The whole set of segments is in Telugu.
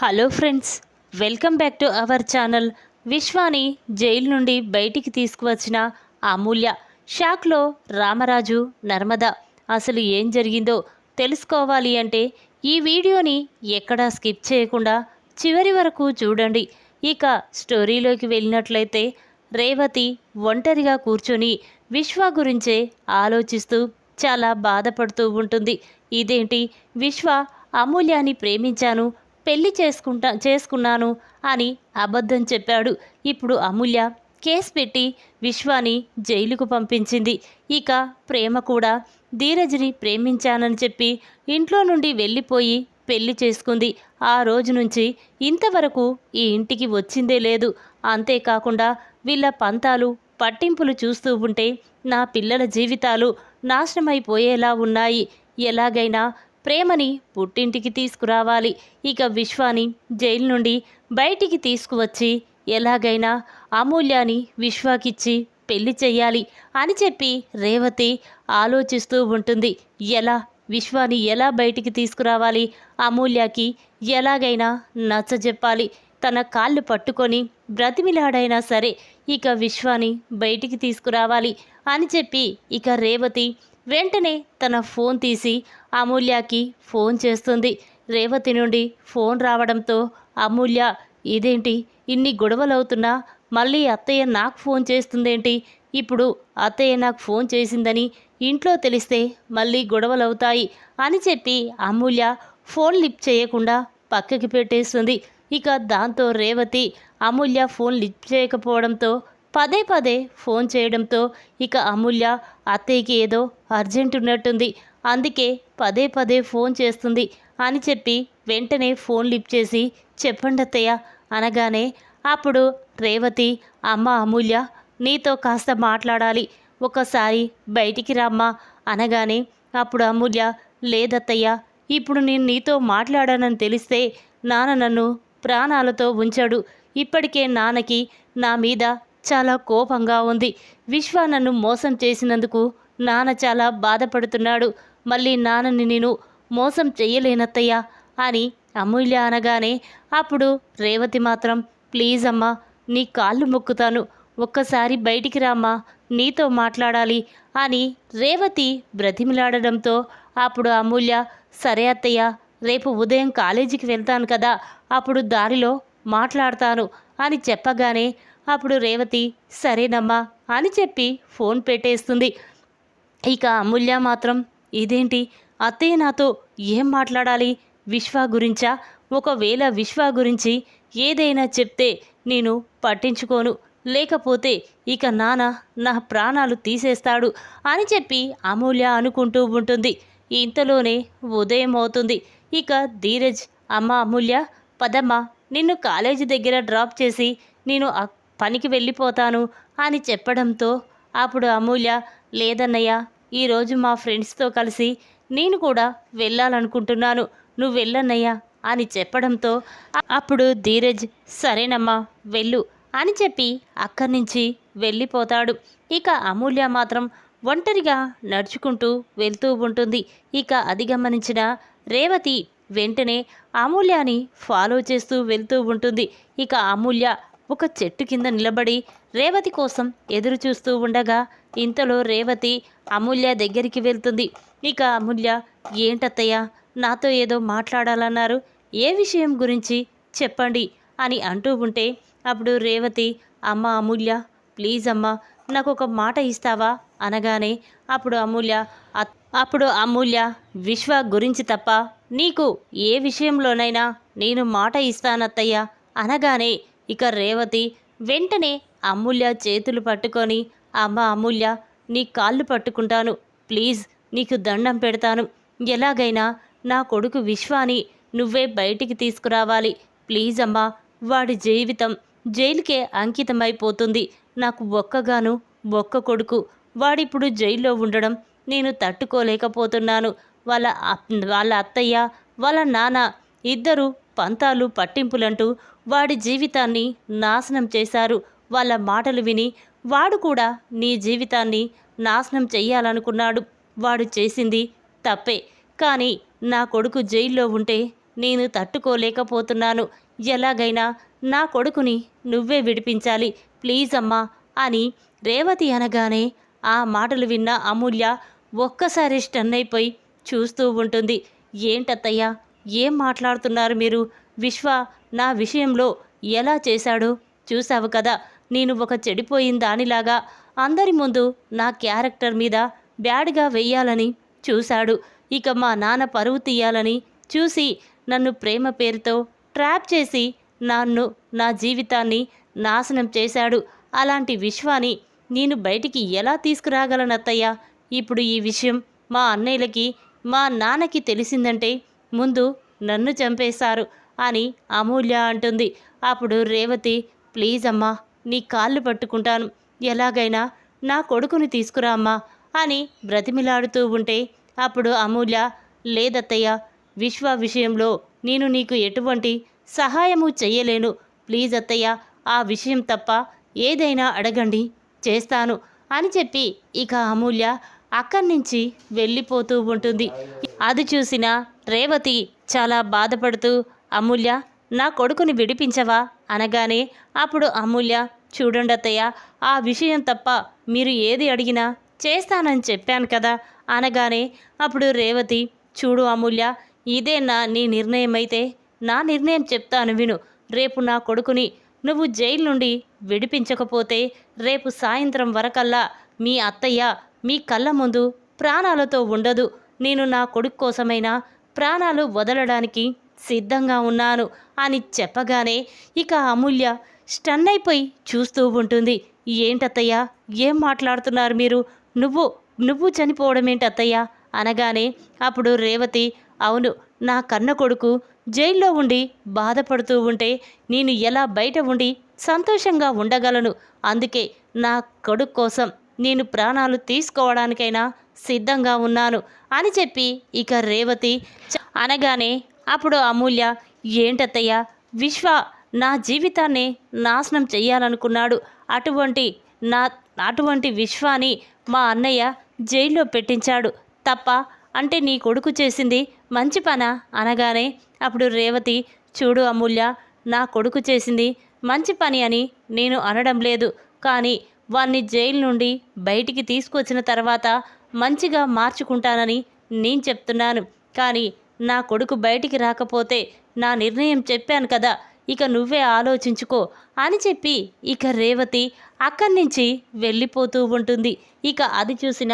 Hello friends, welcome back to our channel. Vishwani jail నుండి బయటికి తీసుకువచ్చిన అమూల్య. షాక్లో రామరాజు, నర్మద. అసలు ఏం జరిగిందో తెలుసుకోవాలి అంటే ఈ వీడియోని ఎక్కడా స్కిప్ చేయకుండా చివరి వరకు చూడండి. ఇక స్టోరీలోకి వెళ్ళినట్లయితే రేవతి ఒంటరిగా కూర్చొని విశ్వ గురించే ఆలోచిస్తూ చాలా బాధపడుతూ ఉంటుంది. ఇదేంటి, విశ్వ అమూల్యాని ప్రేమించాను, పెళ్లి చేసుకున్నాను అని అబద్ధం చెప్పాడు. ఇప్పుడు అమూల్య కేసు పెట్టి విశ్వాని జైలుకు పంపించింది. ఇక ప్రేమ కూడా ధీరజ్ని ప్రేమించానని చెప్పి ఇంట్లో నుండి వెళ్ళిపోయి పెళ్లి చేసుకుంది. ఆ రోజు నుంచి ఇంతవరకు ఈ ఇంటికి వచ్చిందే లేదు. అంతేకాకుండా వీళ్ళ పంతాలు పట్టింపులు చూస్తూ ఉంటే నా పిల్లల జీవితాలు నాశనమైపోయేలా ఉన్నాయి. ఎలాగైనా ప్రేమని పుట్టింటికి తీసుకురావాలి. ఇక విశ్వాని జైలు నుండి బయటికి తీసుకువచ్చి ఎలాగైనా అమూల్యాని విశ్వాకిచ్చి పెళ్లి చెయ్యాలి అని చెప్పి రేవతి ఆలోచిస్తూ ఉంటుంది. విశ్వాని ఎలా బయటికి తీసుకురావాలి, అమూల్యకి ఎలాగైనా నచ్చజెప్పాలి. తన కాళ్ళు పట్టుకొని బ్రతిమిలాడైనా సరే ఇక విశ్వాని బయటికి తీసుకురావాలి అని చెప్పి ఇక రేవతి వెంటనే తన ఫోన్ తీసి అమూల్యకి ఫోన్ చేస్తుంది. రేవతి నుండి ఫోన్ రావడంతో అమూల్య, ఇదేంటి ఇన్ని గొడవలవుతున్నా మళ్ళీ అత్తయ్య నాకు ఫోన్ చేస్తుందేంటి? ఇప్పుడు అత్తయ్య నాకు ఫోన్ చేసిందని ఇంట్లో తెలిస్తే మళ్ళీ గొడవలవుతాయి అని చెప్పి అమూల్య ఫోన్ లిఫ్ట్ చేయకుండా పక్కకి పెట్టేస్తుంది. ఇక దాంతో రేవతి అమూల్య ఫోన్ లిఫ్ట్ చేయకపోవడంతో పదే పదే ఫోన్ చేయడంతో ఇక అమూల్య అత్తయ్యకి ఏదో అర్జెంట్ ఉన్నట్టుంది, అందుకే పదే పదే ఫోన్ చేస్తుంది అని చెప్పి వెంటనే ఫోన్ లిఫ్ట్ చేసి చెప్పండి అత్తయ్య అనగానే అప్పుడు రేవతి, అమ్మ అమూల్య నీతో కాస్త మాట్లాడాలి, ఒకసారి బయటికి రామ్మా అనగానే అప్పుడు అమూల్య, లేదత్తయ్య ఇప్పుడు నేను నీతో మాట్లాడానని తెలిస్తే నాన్న నన్ను ప్రాణాలతో ఉంచాడు. ఇప్పటికే నాన్నకి నా మీద చాలా కోపంగా ఉంది. విశ్వ నన్ను మోసం చేసినందుకు నాన్న చాలా బాధపడుతున్నాడు. మళ్ళీ నాన్నని నేను మోసం చెయ్యలేనత్తయ్యా అని అమూల్య అనగానే అప్పుడు రేవతి మాత్రం, ప్లీజ్ అమ్మా నీ కాళ్ళు మొక్కుతాను, ఒక్కసారి బయటికి రామ్మా, నీతో మాట్లాడాలి అని రేవతి బ్రతిమిలాడడంతో అప్పుడు అమూల్య, సరే అత్తయ్య రేపు ఉదయం కాలేజీకి వెళ్తాను కదా, అప్పుడు దారిలో మాట్లాడతాను అని చెప్పగానే అప్పుడు రేవతి సరేనమ్మా అని చెప్పి ఫోన్ పెట్టేస్తుంది. ఇక అమూల్య మాత్రం, ఇదేంటి అత్తయ్య నాతో ఏం మాట్లాడాలి, విశ్వ గురించా? ఒకవేళ విశ్వ గురించి ఏదైనా చెప్తే నేను పట్టించుకోను, లేకపోతే ఇక నాన్న నా ప్రాణాలు తీసేస్తాడు అని చెప్పి అమూల్య అనుకుంటూ ఉంటుంది. ఇంతలోనే ఉదయం అవుతుంది. ఇక ధీరజ్, అమ్మ అమూల్య పదమ్మా నిన్ను కాలేజీ దగ్గర డ్రాప్ చేసి నేను పనికి వెళ్ళిపోతాను అని చెప్పడంతో అప్పుడు అమూల్య, లేదన్నయ్య ఈరోజు మా ఫ్రెండ్స్తో కలిసి నేను కూడా వెళ్ళాలనుకుంటున్నాను, నువ్వు వెళ్ళన్నయ్యా అని చెప్పడంతో అప్పుడు ధీరజ్, సరేనమ్మా వెళ్ళు అని చెప్పి అక్కడి నుంచి వెళ్ళిపోతాడు. ఇక అమూల్య మాత్రం ఒంటరిగా నడుచుకుంటూ వెళ్తూ ఉంటుంది. ఇక అది గమనించిన రేవతి వెంటనే అమూల్యని ఫాలో చేస్తూ వెళ్తూ ఉంటుంది. ఇక అమూల్య ఒక చెట్టు కింద నిలబడి రేవతి కోసం ఎదురు చూస్తూ ఉండగా ఇంతలో రేవతి అమూల్య దగ్గరికి వెళ్తుంది. ఇక అమూల్య, ఏంటత్తయ్య నాతో ఏదో మాట్లాడాలన్నారు, ఏ విషయం గురించి చెప్పండి అని అంటూ ఉంటే అప్పుడు రేవతి, అమ్మ అమూల్య ప్లీజ్ అమ్మ నాకు ఒక మాట ఇస్తావా అనగానే అప్పుడు అమూల్య విశ్వ గురించి తప్ప నీకు ఏ విషయంలోనైనా నేను మాట ఇస్తానత్తయ్య అనగానే ఇక రేవతి వెంటనే అమూల్య చేతులు పట్టుకొని, అమ్మ అమూల్య నీ కాళ్ళు పట్టుకుంటాను, ప్లీజ్ నీకు దండం పెడతాను, ఎలాగైనా నా కొడుకు విశ్వాని నువ్వే బయటికి తీసుకురావాలి, ప్లీజ్ అమ్మా, వాడి జీవితం జైలుకే అంకితమైపోతుంది, నాకు ఒక్క కొడుకు, వాడిప్పుడు జైల్లో ఉండడం నేను తట్టుకోలేకపోతున్నాను, వాళ్ళ అత్తయ్య వాళ్ళ నాన్న ఇద్దరు పంతాలు పట్టింపులంటూ వాడి జీవితాన్ని నాశనం చేశారు. వాళ్ళ మాటలు విని వాడు కూడా నీ జీవితాన్ని నాశనం చెయ్యాలనుకున్నాడు. వాడు చేసింది తప్పే, కానీ నా కొడుకు జైల్లో ఉంటే నేను తట్టుకోలేకపోతున్నాను. ఎలాగైనా నా కొడుకుని నువ్వే విడిపించాలి ప్లీజ్ అమ్మా అని రేవతి అనగానే ఆ మాటలు విన్న అమూల్య ఒక్కసారి స్టన్ అయిపోయి చూస్తూ ఉంటుంది. ఏంటత్తయ్యా, ఏం మాట్లాడుతున్నారు మీరు? విశ్వ నా విషయంలో ఎలా చేశాడో చూసావు కదా. నేను ఒక చెడిపోయిన దానిలాగా అందరి ముందు నా క్యారెక్టర్ మీద బ్యాడ్గా వెయ్యాలని చూశాడు. ఇక మా నాన్న పరువు తీయాలని చూసి నన్ను ప్రేమ పేరుతో ట్రాప్ చేసి నా జీవితాన్ని నాశనం చేశాడు. అలాంటి విశ్వాని నేను బయటికి ఎలా తీసుకురాగలనత్తయ్యా? ఇప్పుడు ఈ విషయం మా అన్నయ్యలకి మా నాన్నకి తెలిసిందంటే ముందు నన్ను చంపేశారు అని అమూల్య అంటుంది. అప్పుడు రేవతి, ప్లీజ్ అమ్మా, నీ కాళ్ళు పట్టుకుంటాను, ఎలాగైనా నా కొడుకుని తీసుకురా అమ్మా అని బ్రతిమిలాడుతూ ఉంటే అప్పుడు అమూల్య, లేదత్తయ్య, విశ్వ విషయంలో నేను నీకు ఎటువంటి సహాయము చెయ్యలేను. ప్లీజ్ అత్తయ్య, ఆ విషయం తప్ప ఏదైనా అడగండి, చేస్తాను అని చెప్పి ఇక అమూల్య అక్కడి నుంచి వెళ్ళిపోతూ ఉంటుంది. అది చూసిన రేవతి చాలా బాధపడుతూ, అమూల్య, నా కొడుకుని విడిపించవా అనగానే అప్పుడు అమూల్య, చూడండి అత్తయ్య, ఆ విషయం తప్ప మీరు ఏది అడిగినా చేస్తానని చెప్పాను కదా అనగానే అప్పుడు రేవతి, చూడు అమూల్య, ఇదే నీ నిర్ణయం అయితే నా నిర్ణయం చెప్తాను విను. రేపు నా కొడుకుని నువ్వు జైలు నుండి విడిపించకపోతే రేపు సాయంత్రం వరకల్లా మీ అత్తయ్య మీ కళ్ళ ముందు ప్రాణాలతో ఉండదు. నేను నా కొడుకు కోసమైనా ప్రాణాలు వదలడానికి సిద్ధంగా ఉన్నాను అని చెప్పగానే ఇక అమూల్య స్టన్ అయిపోయి చూస్తూ ఉంటుంది. ఏంటత్తయ్య, ఏం మాట్లాడుతున్నారు మీరు? నువ్వు చనిపోవడం ఏంటత్తయ్య అనగానే అప్పుడు రేవతి, అవును, నా కన్న కొడుకు జైల్లో ఉండి బాధపడుతూ ఉంటే నేను ఎలా బయట ఉండి సంతోషంగా ఉండగలను? అందుకే నా కొడుకు కోసం నేను ప్రాణాలు తీసుకోవడానికైనా సిద్ధంగా ఉన్నాను అని చెప్పి ఇక రేవతి అనగానే అప్పుడు అమూల్య, ఏంటత్తయ్య, విశ్వ నా జీవితాన్ని నాశనం చెయ్యాలనుకున్నాడు. అటువంటి విశ్వాని మా అన్నయ్య జైల్లో పెట్టించాడు. తప్ప అంటే నీ కొడుకు చేసింది మంచి పనా అనగానే అప్పుడు రేవతి, చూడు అమూల్య, నా కొడుకు చేసింది మంచి పని అని నేను అనడం లేదు. కానీ వాణ్ణి జైలు నుండి బయటికి తీసుకొచ్చిన తర్వాత మంచిగా మార్చుకుంటానని నేను చెప్తున్నాను. కానీ నా కొడుకు బయటికి రాకపోతే నా నిర్ణయం చెప్పాను కదా, ఇక నువ్వే ఆలోచించుకో అని చెప్పి ఇక రేవతి అక్కడి నుంచి వెళ్ళిపోతూ ఉంటుంది. ఇక అది చూసిన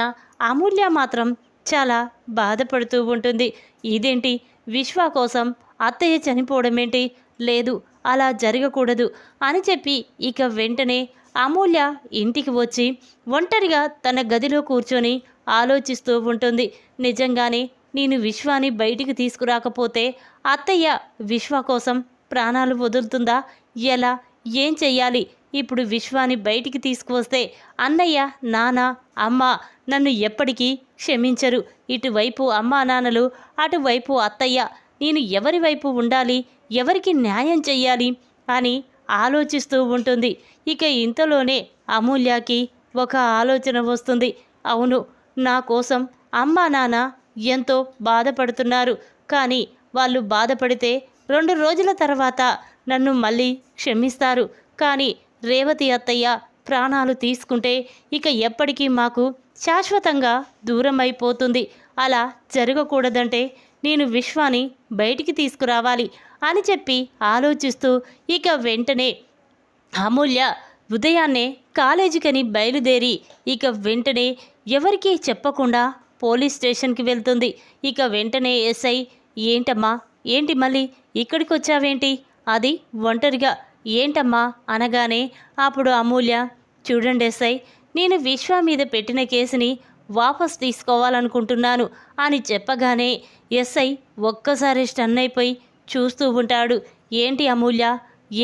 అమూల్య మాత్రం చాలా బాధపడుతూ ఉంటుంది. ఇదేంటి, విశ్వ కోసం అత్తయ్య చనిపోవడం ఏంటి? లేదు, అలా జరగకూడదు అని చెప్పి ఇక వెంటనే అమూల్య ఇంటికి వచ్చి ఒంటరిగా తన గదిలో కూర్చొని ఆలోచిస్తూ ఉంటుంది. నిజంగానే నేను విశ్వాని బయటికి తీసుకురాకపోతే అత్తయ్య విశ్వ కోసం ప్రాణాలు వదులుతుందా? ఎలా, ఏం చెయ్యాలి? ఇప్పుడు విశ్వాని బయటికి తీసుకువస్తే అన్నయ్య, నాన్న, అమ్మ నన్ను ఎప్పటికీ క్షమించరు. ఇటువైపు అమ్మా నాన్నలు, అటువైపు అత్తయ్య. నేను ఎవరి వైపు ఉండాలి, ఎవరికి న్యాయం చెయ్యాలి అని ఆలోచిస్తూ ఉంటుంది. ఇక ఇంతలోనే అమూల్యకి ఒక ఆలోచన వస్తుంది. అవును, నా కోసం అమ్మా నాన్న ఎంతో బాధపడుతున్నారు. కానీ వాళ్ళు బాధపడితే 2 రోజుల తర్వాత నన్ను మళ్ళీ క్షమిస్తారు. కానీ రేవతి అత్తయ్య ప్రాణాలు తీసుకుంటే ఇక ఎప్పటికీ మాకు శాశ్వతంగా దూరం అయిపోతుంది. అలా జరగకూడదంటే నేను విశ్వాని బయటికి తీసుకురావాలి అని చెప్పి ఆలోచిస్తూ ఇక వెంటనే అమూల్య ఉదయాన్నే కాలేజీకని బయలుదేరి ఇక వెంటనే ఎవరికీ చెప్పకుండా పోలీస్ స్టేషన్కి వెళ్తుంది. ఇక వెంటనే ఎస్ఐ, ఏంటమ్మా, ఏంటి మళ్ళీ ఇక్కడికి వచ్చావేంటి? అది ఒంటరిగా ఏంటమ్మా అనగానే అప్పుడు అమూల్య, చూడండి ఎస్ఐ, నేను విశ్వ మీద పెట్టిన కేసుని వాపస్ తీసుకోవాలనుకుంటున్నాను అని చెప్పగానే ఎస్ఐ ఒక్కసారి స్టన్ అయిపోయి చూస్తూ ఉంటాడు. ఏంటి అమూల్య,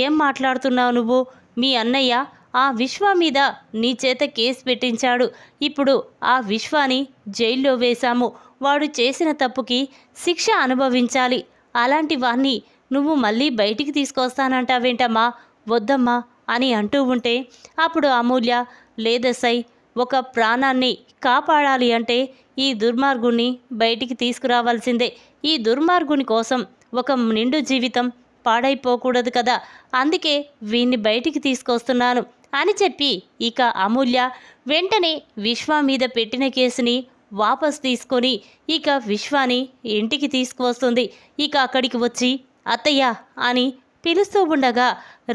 ఏం మాట్లాడుతున్నావు నువ్వు? మీ అన్నయ్య ఆ విశ్వ మీద నీ చేత కేసు పెట్టించాడు. ఇప్పుడు ఆ విశ్వాని జైల్లో వేశాము. వాడు చేసిన తప్పుకి శిక్ష అనుభవించాలి. అలాంటి వాణ్ణి నువ్వు మళ్ళీ బయటికి తీసుకొస్తానంటావేంటమ్మా? వద్దమ్మా అని అంటూ ఉంటే అప్పుడు అమూల్య, లేదెస్ఐ, ఒక ప్రాణాన్ని కాపాడాలి అంటే ఈ దుర్మార్గుణ్ణి బయటికి తీసుకురావాల్సిందే. ఈ దుర్మార్గుని కోసం ఒక నిండు జీవితం పాడైపోకూడదు కదా, అందుకే వీణ్ణి బయటికి తీసుకొస్తున్నాను అని చెప్పి ఇక అమూల్య వెంటనే విశ్వ మీద పెట్టిన కేసుని వాపస్ తీసుకొని ఇక విశ్వాని ఇంటికి తీసుకువస్తుంది. ఇక అక్కడికి వచ్చి అత్తయ్య అని పిలుస్తూ ఉండగా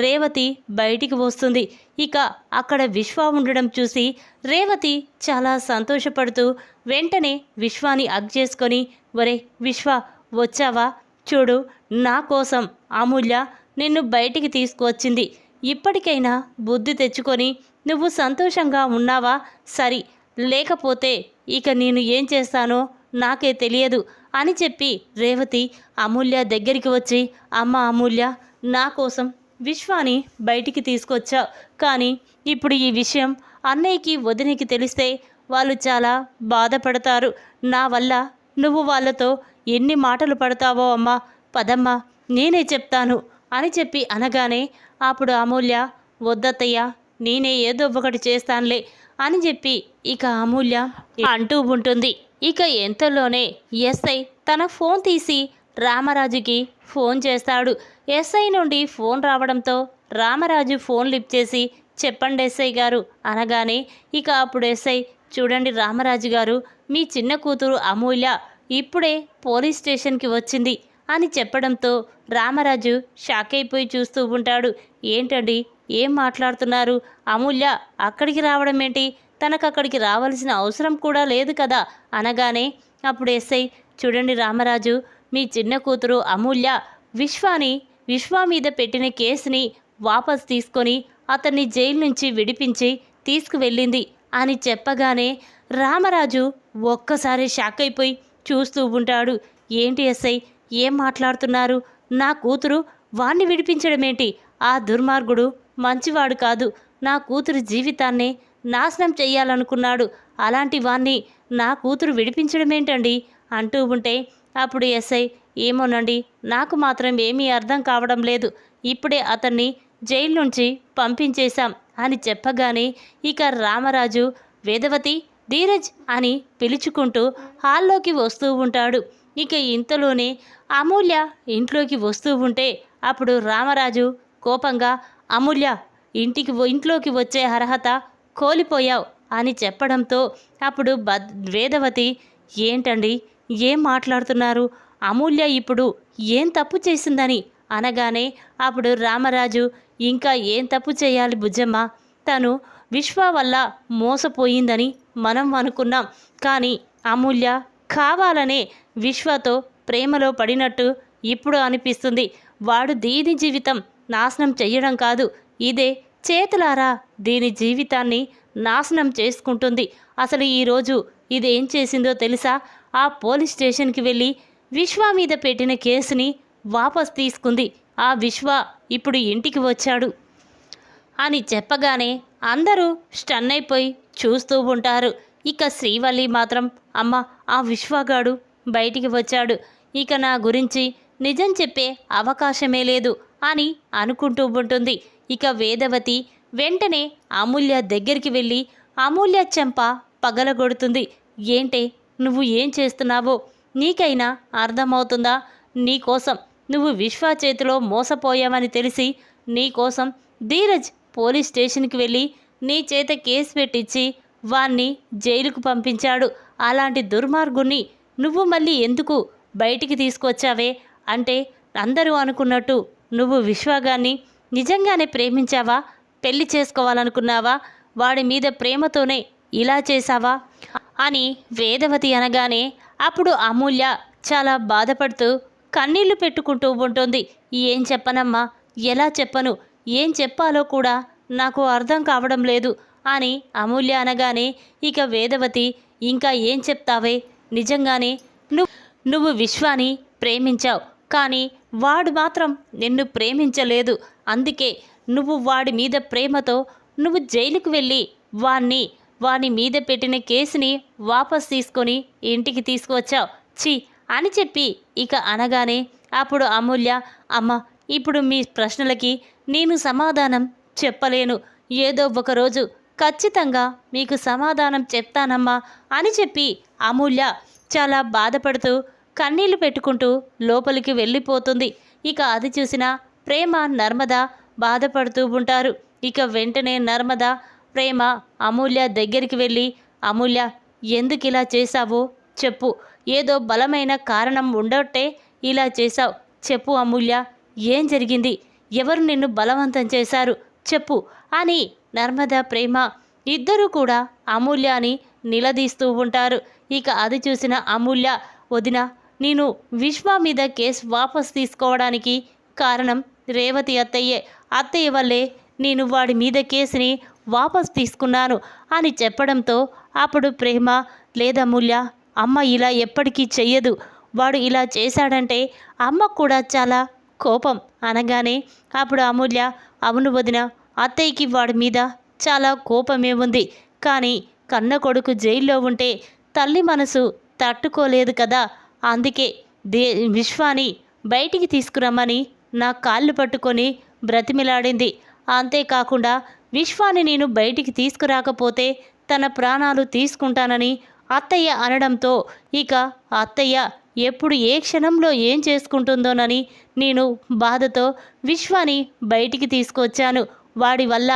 రేవతి బయటికి వస్తుంది. ఇక అక్కడ విశ్వ ఉండడం చూసి రేవతి చాలా సంతోషపడుతూ వెంటనే విశ్వాని హగ్ చేసుకొని, ఒరే విశ్వ వచ్చావా, చూడు నా కోసం అమూల్య నిన్ను బయటికి తీసుకువచ్చింది, ఇప్పటికైనా బుద్ధి తెచ్చుకొని నువ్వు సంతోషంగా ఉన్నావా, సరి లేకపోతే ఇక నేను ఏం చేస్తానో నాకే తెలియదు అని చెప్పి రేవతి అమూల్య దగ్గరికి వచ్చి, అమ్మ అమూల్య, నా కోసం విశ్వాని బయటికి తీసుకొచ్చావు, కానీ ఇప్పుడు ఈ విషయం అన్నయ్యకి వదినకి తెలిస్తే వాళ్ళు చాలా బాధపడతారు, నా వల్ల నువ్వు వాళ్ళతో ఎన్ని మాటలు పడతావో అమ్మా, పదమ్మా నేనే చెప్తాను అని చెప్పి అనగానే అప్పుడు అమూల్య, వద్దత్తయ్య నేనే ఏదో ఒకటి చేస్తానులే అని చెప్పి ఇక అమూల్య అంటూ ఉంటుంది. ఇక ఎంతలోనే ఎస్ఐ తన ఫోన్ తీసి రామరాజుకి ఫోన్ చేస్తాడు. ఎస్ఐ నుండి ఫోన్ రావడంతో రామరాజు ఫోన్ లిఫ్ట్ చేసి, చెప్పండి ఎస్ఐ గారు అనగానే ఇక అప్పుడు ఎస్ఐ, చూడండి రామరాజు గారు, మీ చిన్న కూతురు అమూల్య ఇప్పుడే పోలీస్ స్టేషన్కి వచ్చింది అని చెప్పడంతో రామరాజు షాక్ అయిపోయి చూస్తూ ఉంటాడు. ఏంటండి ఏం మాట్లాడుతున్నారు, అమూల్య అక్కడికి రావడం ఏంటి, తనకు అక్కడికి రావాల్సిన అవసరం కూడా లేదు కదా అనగానే అప్పుడు ఎస్ఐ, చూడండి రామరాజు, మీ చిన్న కూతురు అమూల్య విశ్వ మీద పెట్టిన కేసుని వాపస్ తీసుకొని అతన్ని జైలు నుంచి విడిపించి తీసుకువెళ్ళింది అని చెప్పగానే రామరాజు ఒక్కసారి షాక్ అయిపోయి చూస్తూ ఉంటాడు. ఏంటి ఎస్ఐ ఏం మాట్లాడుతున్నారు, నా కూతురు వాణ్ణి విడిపించడమేంటి, ఆ దుర్మార్గుడు మంచివాడు కాదు, నా కూతురు జీవితాన్నే నాశనం చెయ్యాలనుకున్నాడు, అలాంటి వాణ్ణి నా కూతురు విడిపించడమేంటండి అంటూ ఉంటే అప్పుడు ఎస్ఐ, ఏమోనండి నాకు మాత్రం ఏమీ అర్థం కావడం లేదు, ఇప్పుడే అతన్ని జైలు నుంచి పంపించేశాం అని చెప్పగానే ఇక రామరాజు వేదవతి, ధీరజ్ అని పిలుచుకుంటూ హాల్లోకి వస్తూ ఉంటాడు. ఇక ఇంతలోనే అమూల్య ఇంట్లోకి వస్తూ ఉంటే అప్పుడు రామరాజు కోపంగా, అమూల్య ఇంట్లోకి వచ్చే అర్హత కోల్పోయావు అని చెప్పడంతో అప్పుడు వేదవతి, ఏంటండి ఏం మాట్లాడుతున్నారు, అమూల్య ఇప్పుడు ఏం తప్పు చేసిందని అనగానే అప్పుడు రామరాజు, ఇంకా ఏం తప్పు చేయాలి బుజ్జమ్మ, తను విశ్వ వల్ల మోసపోయిందని మనం అనుకున్నాం, కానీ అమూల్య కావాలనే విశ్వతో ప్రేమలో పడినట్టు ఇప్పుడు అనిపిస్తుంది, వాడు దీని జీవితం నాశనం చెయ్యడం కాదు, ఇదే చేతులారా దీని జీవితాన్ని నాశనం చేసుకుంటుంది, అసలు ఈరోజు ఇదేం చేసిందో తెలుసా, ఆ పోలీస్ స్టేషన్కి వెళ్ళి విశ్వ మీద పెట్టిన కేసుని వాపస్ తీసుకుంది, ఆ విశ్వ ఇప్పుడు ఇంటికి వచ్చాడు అని చెప్పగానే అందరూ స్టన్ అయిపోయి చూస్తూ ఉంటారు. ఇక శ్రీవల్లి మాత్రం, అమ్మ ఆ విశ్వగాడు బయటికి వచ్చాడు, ఇక నా గురించి నిజం చెప్పే అవకాశమే లేదు అని అనుకుంటూ ఉంటుంది. ఇక వేదవతి వెంటనే అమూల్య దగ్గరికి వెళ్ళి అమూల్య చెంప పగలగొడుతుంది. ఏంటే నువ్వు ఏం చేస్తున్నావో నీకైనా అర్థమవుతుందా, నీకోసం నువ్వు విశ్వ చేతిలో మోసపోయావని తెలిసి నీకోసం ధీరజ్ పోలీస్ స్టేషన్కి వెళ్ళి నీ చేత కేసు పెట్టించి వాణ్ణి జైలుకు పంపించాడు, అలాంటి దుర్మార్గుణ్ణి నువ్వు మళ్ళీ ఎందుకు బయటికి తీసుకొచ్చావే, అంటే అందరూ అనుకున్నట్టు నువ్వు విశ్వగాన్ని నిజంగానే ప్రేమించావా, పెళ్లి చేసుకోవాలనుకున్నావా, వాడి మీద ప్రేమతోనే ఇలా చేశావా అని వేదవతి అనగానే అప్పుడు అమూల్య చాలా బాధపడుతూ కన్నీళ్లు పెట్టుకుంటూ ఉంటుంది. ఏం చెప్పనమ్మా, ఎలా చెప్పను, ఏం చెప్పాలో కూడా నాకు అర్థం కావడం లేదు అని అమూల్య అనగానే ఇక వేదవతి, ఇంకా ఏం చెప్తావే, నిజంగానే నువ్వు విశ్వాని ప్రేమించావు, కానీ వాడు మాత్రం నిన్ను ప్రేమించలేదు, అందుకే నువ్వు వాడి మీద ప్రేమతో నువ్వు జైలుకు వెళ్ళి వాని మీద పెట్టిన కేసుని వాపస్ తీసుకొని ఇంటికి తీసుకువచ్చావు, ఛీ అని చెప్పి ఇక అనగానే అప్పుడు అమూల్య, అమ్మ ఇప్పుడు మీ ప్రశ్నలకి నేను సమాధానం చెప్పలేను, ఏదో ఒకరోజు ఖచ్చితంగా మీకు సమాధానం చెప్తానమ్మా అని చెప్పి అమూల్య చాలా బాధపడుతూ కన్నీళ్లు పెట్టుకుంటూ లోపలికి వెళ్ళిపోతుంది. ఇక అది చూసిన ప్రేమ నర్మద బాధపడుతూ ఉంటారు. ఇక వెంటనే నర్మద ప్రేమ అమూల్య దగ్గరికి వెళ్ళి, అమూల్య ఎందుకు ఇలా చేశావో చెప్పు, ఏదో బలమైన కారణం ఉండొట్టే ఇలా చేశావు, చెప్పు అమూల్య, ఏం జరిగింది, ఎవరు నిన్ను బలవంతం చేశారు చెప్పు అని నర్మద ప్రేమ ఇద్దరూ కూడా అమూల్యని నిలదీస్తూ ఉంటారు. ఇక అది చూసిన అమూల్య, వదిన, నేను విశ్వ మీద కేసు వాపస్ తీసుకోవడానికి కారణం రేవతి అత్తయ్యే, అత్తయ్య వల్లే నేను వాడి మీద కేసుని వాపస్ తీసుకున్నాను అని చెప్పడంతో అప్పుడు ప్రేమ, లేదమూల్య, అమ్మ ఇలా ఎప్పటికీ చెయ్యదు, వాడు ఇలా చేశాడంటే అమ్మ కూడా చాలా కోపం అనగానే అప్పుడు అమూల్య, అవును వదిన, అత్తయ్యకి వాడి మీద చాలా కోపమే ఉంది, కానీ కన్న కొడుకు జైల్లో ఉంటే తల్లి మనసు తట్టుకోలేదు కదా, అందుకే విశ్వాని బయటికి తీసుకురమ్మని నా కాళ్ళు పట్టుకొని బ్రతిమిలాడింది. అంతేకాకుండా విశ్వాని నేను బయటికి తీసుకురాకపోతే తన ప్రాణాలు తీసుకుంటానని అత్తయ్య అనడంతో ఇక అత్తయ్య ఎప్పుడు ఏ క్షణంలో ఏం చేసుకుంటుందోనని నేను బాధతో విశ్వాని బయటికి తీసుకొచ్చాను. వాడి వల్ల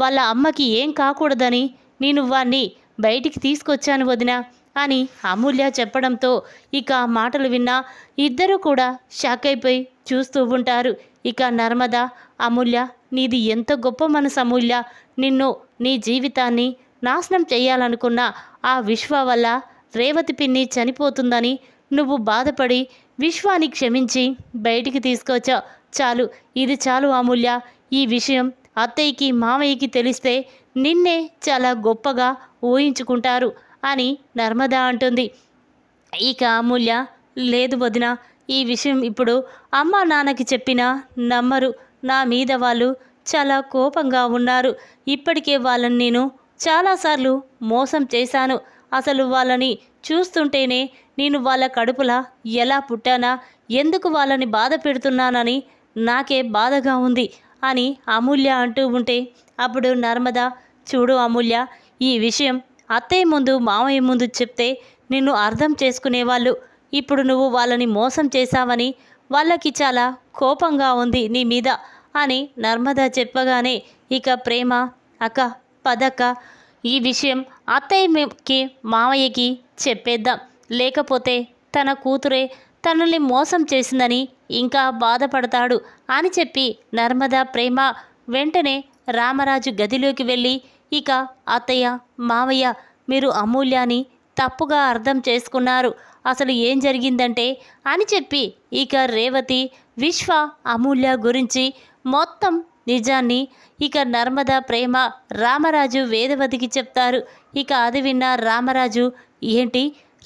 వాళ్ళ అమ్మకి ఏం కాకూడదని నేను వాణ్ణి బయటికి తీసుకొచ్చాను వదిన అని అమూల్య చెప్పడంతో ఇక ఆ మాటలు విన్నా ఇద్దరూ కూడా షాక్ అయిపోయి చూస్తూ ఉంటారు. ఇక నర్మద, అమూల్య, నీది ఎంత గొప్ప మనసు అమూల్య, నిన్ను నీ జీవితాన్ని నాశనం చేయాలనుకున్న ఆ విశ్వ వల్ల రేవతి పిన్ని చనిపోతుందని నువ్వు బాధపడి విశ్వాన్ని క్షమించి బయటికి తీసుకొచ్చావు. చాలు, ఇది చాలు అమూల్య, ఈ విషయం అత్తయ్యకి మామయ్యకి తెలిస్తే నిన్నే చాలా గొప్పగా ఊహించుకుంటారు అని నర్మద అంటుంది. ఇక అమూల్య, లేదు వదిన, ఈ విషయం ఇప్పుడు అమ్మ నాన్నకి చెప్పినా నమ్మరు, నా మీద వాళ్ళు చాలా కోపంగా ఉన్నారు, ఇప్పటికే వాళ్ళని నేను చాలాసార్లు మోసం చేశాను, అసలు వాళ్ళని చూస్తుంటేనే నేను వాళ్ళ కడుపులా ఎలా పుట్టానా, ఎందుకు వాళ్ళని బాధ పెడుతున్నానని నాకే బాధగా ఉంది అని అమూల్య అంటూ ఉంటే అప్పుడు నర్మద, చూడు అమూల్య, ఈ విషయం అత్తయ్య ముందు మామయ్య ముందు చెప్తే నిన్ను అర్థం చేసుకునేవాళ్ళు, ఇప్పుడు నువ్వు వాళ్ళని మోసం చేశావని వాళ్ళకి చాలా కోపంగా ఉంది నీ మీద అని నర్మద చెప్పగానే ఇక ప్రేమ, అక్క పదక్క, ఈ విషయం అత్తయ్యకి మామయ్యకి చెప్పేద్దాం, లేకపోతే తన కూతురే తనని మోసం చేసిందని ఇంకా బాధపడతాడు అని చెప్పి నర్మద ప్రేమ వెంటనే రామరాజు గదిలోకి వెళ్ళి, ఇక అత్తయ్య మావయ్య, మీరు అమూల్యాని తప్పుగా అర్థం చేసుకున్నారు, అసలు ఏం జరిగిందంటే అని చెప్పి ఇక రేవతి, విశ్వ, అమూల్య గురించి మొత్తం నిజాన్ని ఇక నర్మద ప్రేమ రామరాజు వేదవతికి చెప్తారు. ఇక అది విన్న రామరాజు, ఏంటి,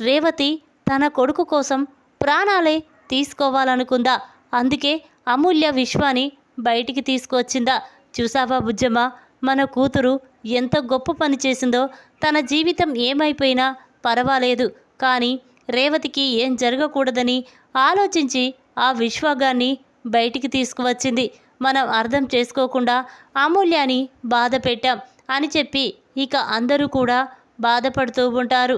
రేవతి తన కొడుకు కోసం ప్రాణాలే తీసుకోవాలనుకుందా, అందుకే అమూల్య విశ్వాని బయటికి తీసుకువచ్చిందా, చూసావా బుజ్జమ్మ, మన కూతురు ఎంత గొప్ప పని చేసిందో, తన జీవితం ఏమైపోయినా పర్వాలేదు, కానీ రేవతికి ఏం జరగకూడదని ఆలోచించి ఆ విశ్వగాన్ని బయటికి తీసుకువచ్చింది, మనం అర్థం చేసుకోకుండా అమూల్యాని బాధ పెట్టాం అని చెప్పి ఇక అందరూ కూడా బాధపడుతూ ఉంటారు.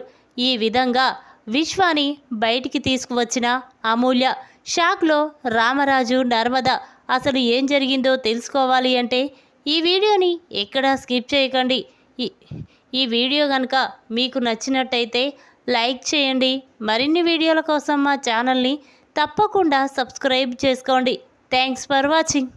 ఈ విధంగా విశ్వాని బయటికి తీసుకువచ్చిన అమూల్య షాక్లో రామరాజు, నర్మద అసలు ఏం జరిగిందో తెలుసుకోవాలి అంటే ఈ వీడియోని ఎక్కడా స్కిప్ చేయకండి. ఈ వీడియో కనుక మీకు నచ్చినట్టయితే లైక్ చేయండి. మరిన్ని వీడియోల కోసం మా ఛానల్ని తప్పకుండా సబ్స్క్రైబ్ చేసుకోండి. Thanks for watching.